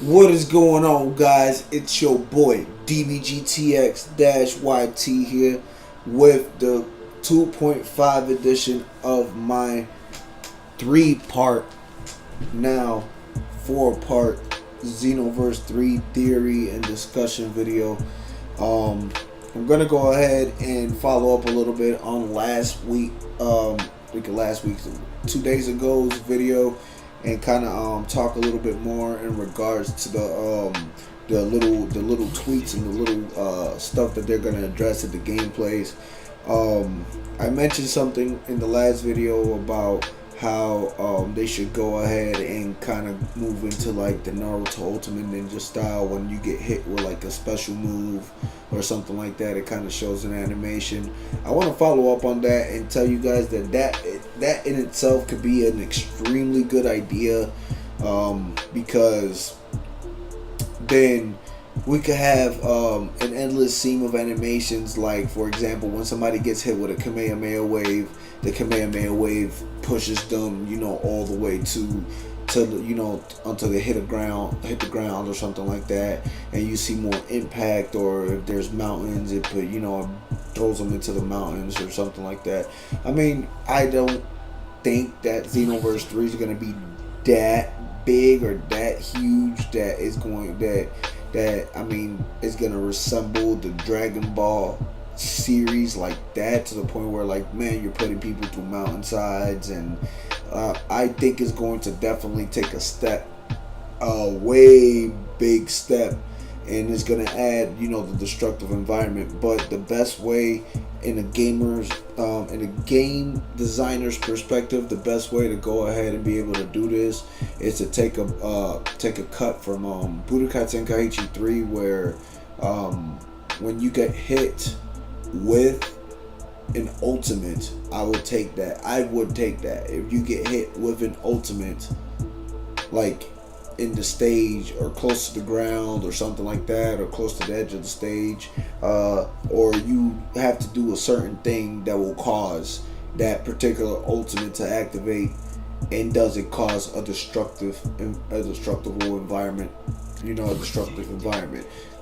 What is going on, guys? It's your boy DBGTX-YT here with the 2.5 edition of my 3-part, now 4-part Xenoverse 3 theory and discussion video. I'm gonna go ahead and follow up a little bit on last week, 2 days ago's video, and kind of talk a little bit more in regards to the little tweaks and the little stuff that they're gonna address at the gameplays. I mentioned something in the last video about how they should go ahead and kind of move into like the Naruto Ultimate Ninja style. When you get hit with like a special move or something like that, it kind of shows an animation. I want to follow up on that and tell you guys that in itself could be an extremely good idea, because then we could have an endless seam of animations. Like, for example, when somebody gets hit with a Kamehameha wave, the Kamehameha wave pushes them, all the way to until they hit the ground or something like that, and you see more impact. Or if there's mountains, it throws them into the mountains or something like that. I mean, I don't think that Xenoverse 3 is going to be that big or that huge that it's going to resemble the Dragon Ball series like that, to the point where, like, man, you're putting people through mountainsides. And I think it's going to definitely take a way big step, and it's going to add the destructive environment. But the best way, in a game designer's perspective, the best way to go ahead and be able to do this is to take a cut from Budokai Tenkaichi 3, where when you get hit with an ultimate, I would take that. If you get hit with an ultimate, like in the stage or close to the ground or something like that, or close to the edge of the stage, or you have to do a certain thing that will cause that particular ultimate to activate, and does it cause a destructive environment,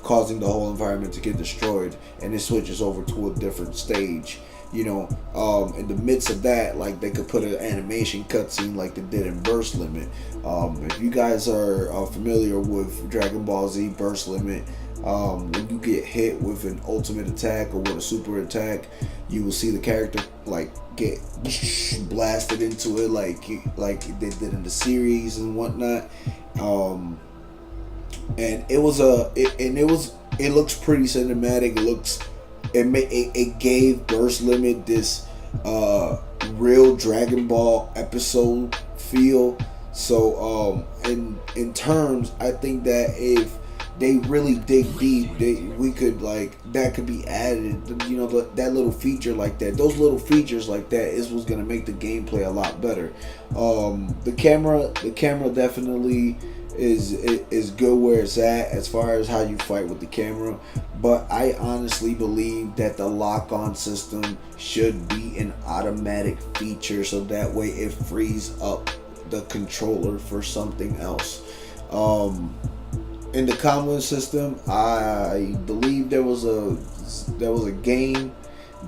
causing the whole environment to get destroyed, and it switches over to a different stage. In the midst of that, like, they could put an animation cutscene like they did in Burst Limit. If you guys are familiar with Dragon Ball Z Burst Limit, when you get hit with an ultimate attack or with a super attack, you will see the character like get blasted into it, like they did in the series and whatnot. And it looks pretty cinematic. It gave Burst Limit this real Dragon Ball episode feel. So in terms, I think that if they really dig deep, that could be added. That little feature like that, those little features like that is what's gonna make the gameplay a lot better. The camera definitely is good where it's at as far as how you fight with the camera, but I honestly believe that the lock-on system should be an automatic feature, so that way it frees up the controller for something else. In the combo system, I believe there was a game,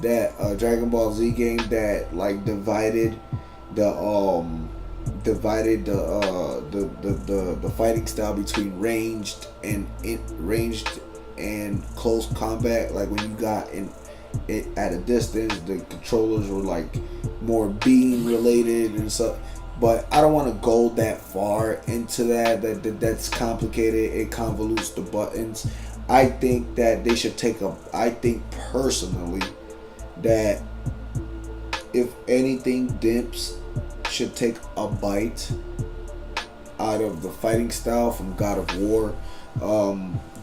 that Dragon Ball Z game, that like divided the fighting style between ranged and close combat. Like, when you got it at a distance, the controllers were like more beam related and stuff. But I don't want to go that far into that's complicated. It convolutes the buttons. I think that they should I think personally that, if anything, Dimps should take a bite out of the fighting style from God of War.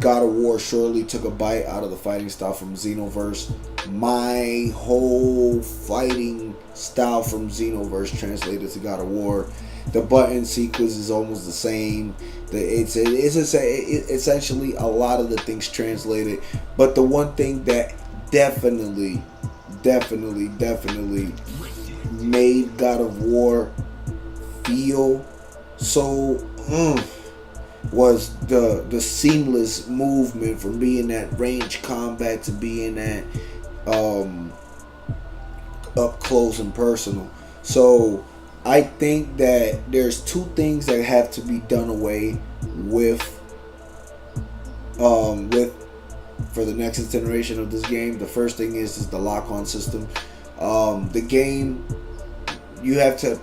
God of War surely took a bite out of the fighting style from Xenoverse. My whole fighting style from Xenoverse translated to God of War. The button sequence is almost the same. It's essentially a lot of the things translated. But the one thing that definitely made God of War feel so was the seamless movement from being that range combat to being that up close and personal. So I think that there's two things that have to be done away with for the next generation of this game. The first thing is the lock-on system. The game, you have to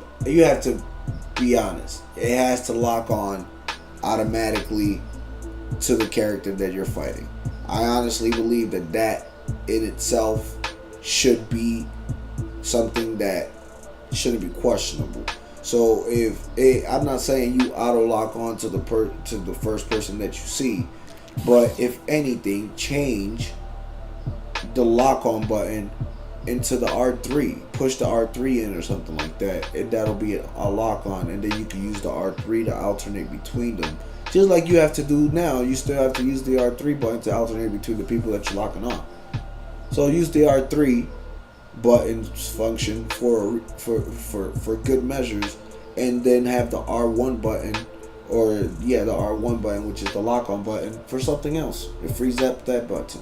be honest. It has to lock on automatically to the character that you're fighting. I honestly believe that in itself should be something that shouldn't be questionable. So I'm not saying you auto lock on to the first person that you see, but if anything, change the lock on button into the R3. Push the R3 in or something like that, and that'll be a lock on, and then you can use the R3 to alternate between them. Just like you have to do now, you still have to use the R3 button to alternate between the people that you're locking on. So use the R3 buttons function for good measures, and then have the R1 button, the R1 button, which is the lock on button, for something else. It frees up that button,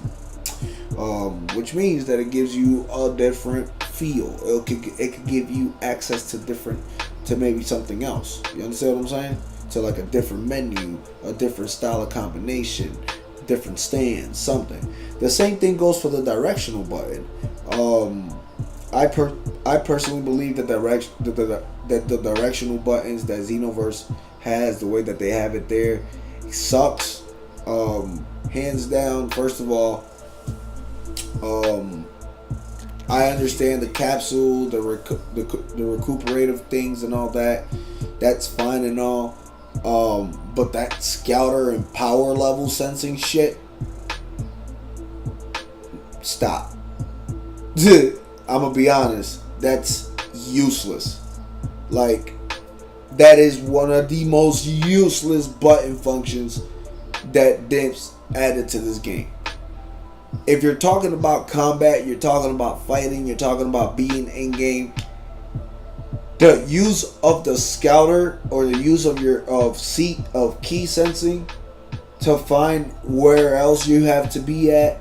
which means that it gives you a different feel. It could give you access to maybe something else. You understand what I'm saying? To like a different menu, a different style of combination, different stance, something. The same thing goes for the directional button. I personally believe that the directional buttons that Xenoverse has, the way that they have it there, sucks. Hands down. First of all, I understand the capsule, the recuperative things and all that. That's fine and all. But that scouter and power level sensing shit, stop. I'm gonna be honest, that's useless. Like, that is one of the most useless button functions that Dimps added to this game. If you're talking about combat, you're talking about fighting, you're talking about being in game, the use of the scouter or the use of your key sensing to find where else you have to be at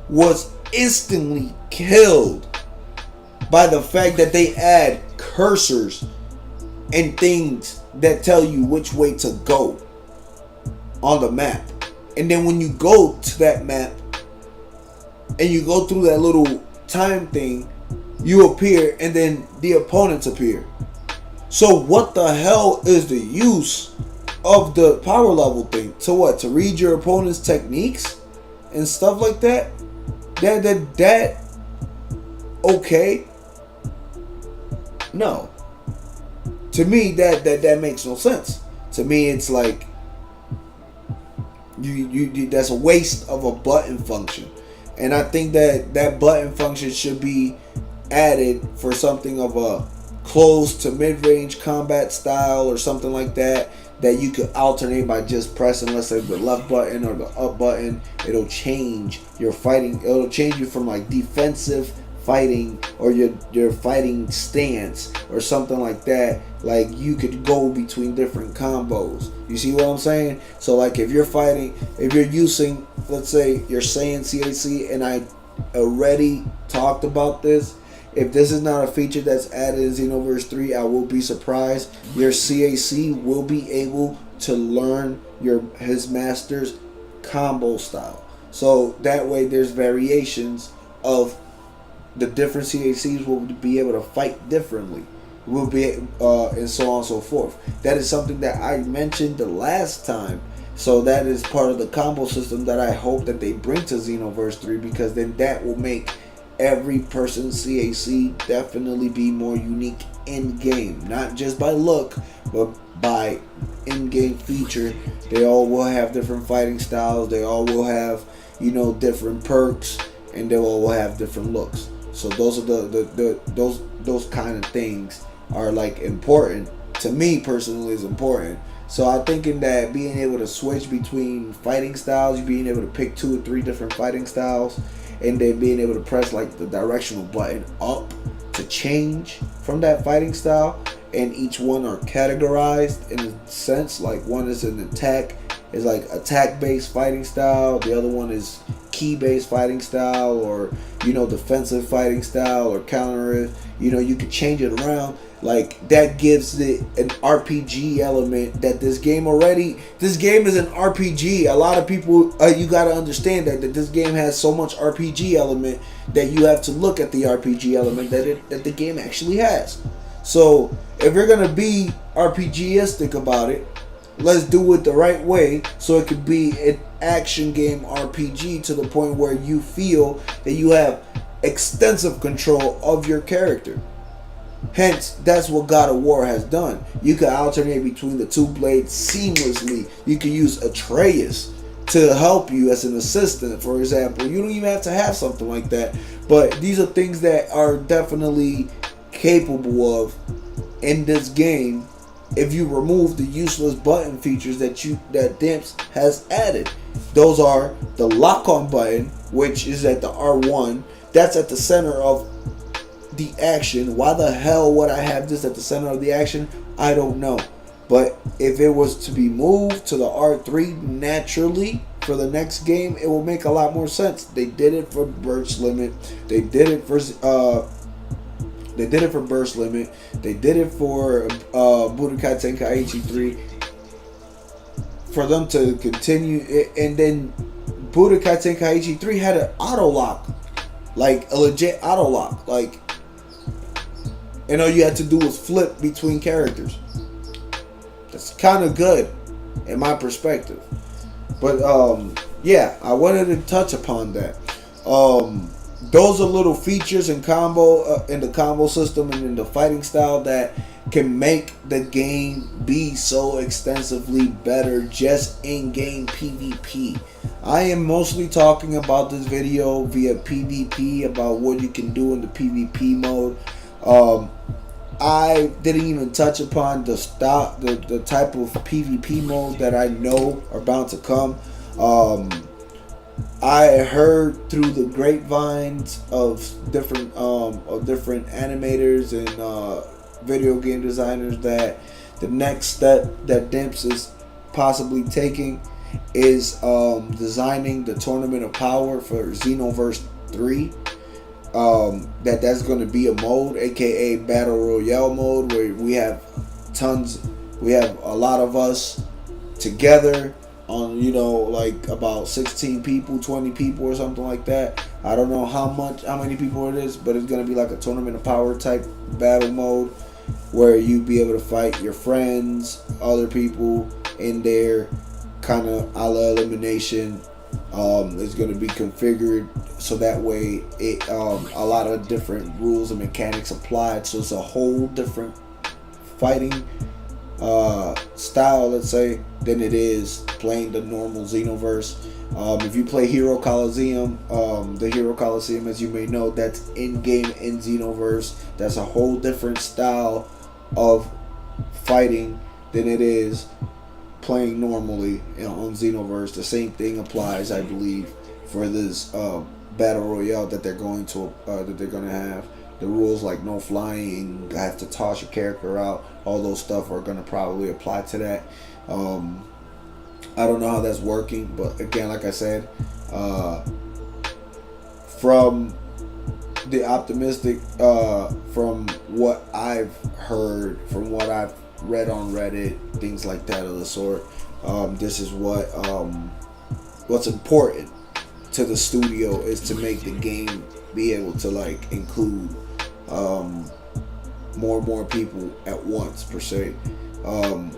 was instantly killed by the fact that they add cursors and things that tell you which way to go on the map. And then when you go to that map and you go through that little time thing, you appear and then the opponents appear. So what the hell is the use of the power level thing? To what? To read your opponent's techniques and stuff like that? That okay? No. To me, that makes no sense. To me, it's like you that's a waste of a button function. And I think that button function should be added for something of a close to mid-range combat style or something like that you could alternate by just pressing, let's say, the left button or the up button. It'll change your fighting. It'll change you from like defensive fighting or your fighting stance or something like that. Like, you could go between different combos. You see what I'm saying? So like, if you're using, let's say you're saying CAC, and I already talked about this. If this is not a feature that's added in Xenoverse 3, I will be surprised. Your CAC will be able to learn his master's combo style. So that way there's variations of the different CACs will be able to fight differently. Will be and so on and so forth. That is something that I mentioned the last time. So that is part of the combo system that I hope that they bring to Xenoverse 3, because then that will make every person's CAC definitely be more unique in game, not just by look, but by in-game feature. They all will have different fighting styles. They all will have, different perks, and they all will have different looks. So those are those kind of things are like important to me personally. Is important. So I'm thinking that being able to switch between fighting styles, being able to pick 2 or 3 different fighting styles, and then being able to press like the directional button up to change from that fighting style, and each one are categorized in a sense. Like, one is an attack is like attack-based fighting style. The other one is key-based fighting style, or defensive fighting style, or counter it. You could change it around. Like, that gives it an RPG element that this game is an RPG. A lot of people, you got to understand that this game has so much RPG element that you have to look at the RPG element that the game actually has. So if you're going to be RPGistic about it, let's do it the right way so it could be an action game RPG to the point where you feel that you have extensive control of your character. Hence, that's what God of War has done. You can alternate between the two blades seamlessly. You can use Atreus to help you as an assistant, for example. You don't even have to have something like that. But these are things that are definitely capable of in this game if you remove the useless button features that Dimps has added. Those are the lock-on button, which is at the R1. That's at the center of the action. Why the hell would I have this at the center of the action? I don't know. But if it was to be moved to the R3 naturally for the next game, it will make a lot more sense. They did it for Burst Limit. They did it for Burst Limit. They did it for Budokai Tenkaichi 3. For them to continue it, and then Budokai Tenkaichi 3 had an auto lock, like a legit auto lock. Like, and all you had to do was flip between characters. That's kind of good in my perspective. But yeah, I wanted to touch upon that. Those are little features in the combo system and in the fighting style that can make the game be so extensively better just in-game PvP. I am mostly talking about this video via PvP, about what you can do in the PvP mode. I didn't even touch upon the type of PvP mode that I know are bound to come. I heard through the grapevines of different animators and video game designers that the next step that Dimps is possibly taking is designing the Tournament of Power for Xenoverse 3. That's going to be a mode, aka Battle Royale mode, where we have a lot of us together on, like about 16 people, 20 people or something like that. I don't know how many people it is, but it's going to be like a Tournament of Power type battle mode where you be able to fight your friends, other people in there, kind of a la elimination. It's going to be configured so that way it a lot of different rules and mechanics applied, so it's a whole different fighting style, let's say, than it is playing the normal Xenoverse. If you play Hero Coliseum, the Hero Coliseum, as you may know, that's in-game in Xenoverse. That's a whole different style of fighting than it is playing normally on Xenoverse. The same thing applies, I believe, for this battle royale that they're going to have. The rules like no flying, I have to toss your character out, all those stuff are going to probably apply to that. I don't know how that's working, but again, like I said, from the optimistic, from what I've heard, from what I've read on Reddit, things like that of the sort, this is what's important to the studio is to make the game be able to like include more and more people at once, per se,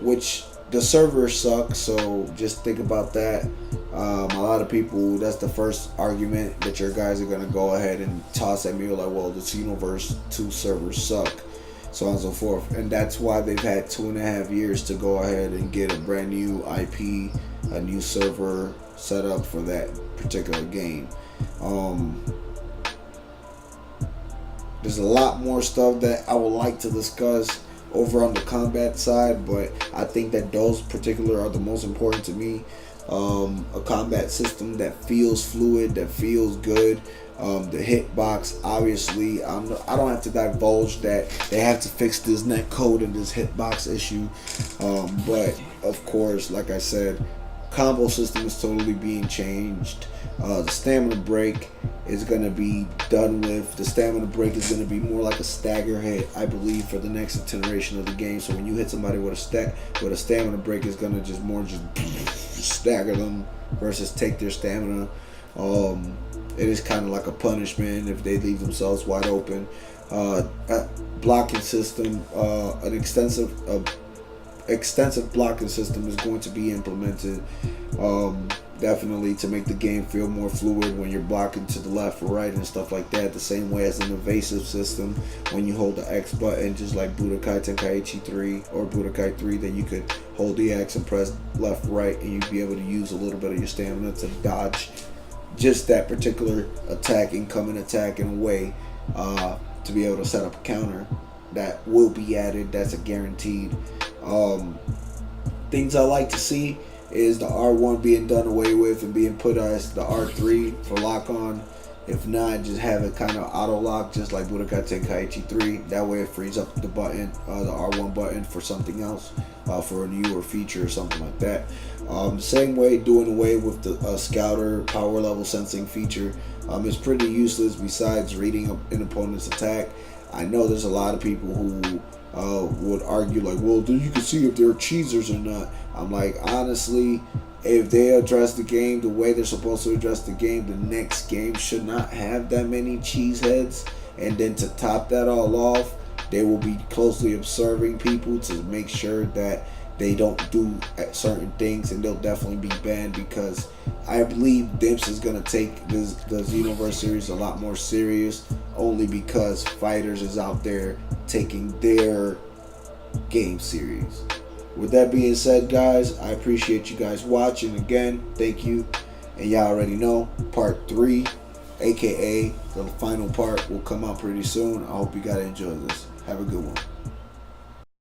which the servers suck, so just think about that. A lot of people, that's the first argument that your guys are going to go ahead and toss at me, like, well, the Xenoverse 2 servers suck, so on and so forth. And that's why they've had 2.5 years to go ahead and get a brand new IP, a new server set up for that particular game. There's a lot more stuff that I would like to discuss over on the combat side, but I think that those particular are the most important to me. A combat system that feels fluid, that feels good. The hitbox, obviously, I don't have to divulge that they have to fix this netcode and this hitbox issue, but of course, like I said, Combo system is totally being changed. The stamina break is going to be done with. The stamina break is going to be more like a stagger hit, I believe, for the next iteration of the game. So when you hit somebody with a stamina break, is going to just stagger them versus take their stamina. It is kind of like a punishment if they leave themselves wide open. Blocking system, an extensive blocking system is going to be implemented, definitely to make the game feel more fluid when you're blocking to the left or right and stuff like that, the same way as an evasive system. When you hold the X button, just like Budokai Tenkaichi 3 or Budokai 3, then you could hold the X and press left, right, and you'd be able to use a little bit of your stamina to dodge just that particular attack, incoming attack, in a way, to be able to set up a counter. That will be added. That's a guaranteed. Things I like to see is the R1 being done away with and being put as the R3 for lock-on. If not, just have it kind of auto-lock, just like Budokai Tenkaichi 3. That way it frees up the button, the R1 button, for something else, for a newer feature or something like that. The same way, doing away with the Scouter power level sensing feature is pretty useless besides reading an opponent's attack. I know there's a lot of people who would argue like, well, you can see if they're cheesers or not. I'm like, honestly, if they address the game the way they're supposed to address the game, the next game should not have that many cheeseheads. And then to top that all off, they will be closely observing people to make sure that they don't do certain things, and they'll definitely be banned, because I believe Dimps is going to take the Xenoverse series a lot more serious, only because Fighters is out there taking their game series. With that being said, guys, I appreciate you guys watching. Again, thank you. And y'all already know, part 3, aka the final part, will come out pretty soon. I hope you guys enjoy this. Have a good one.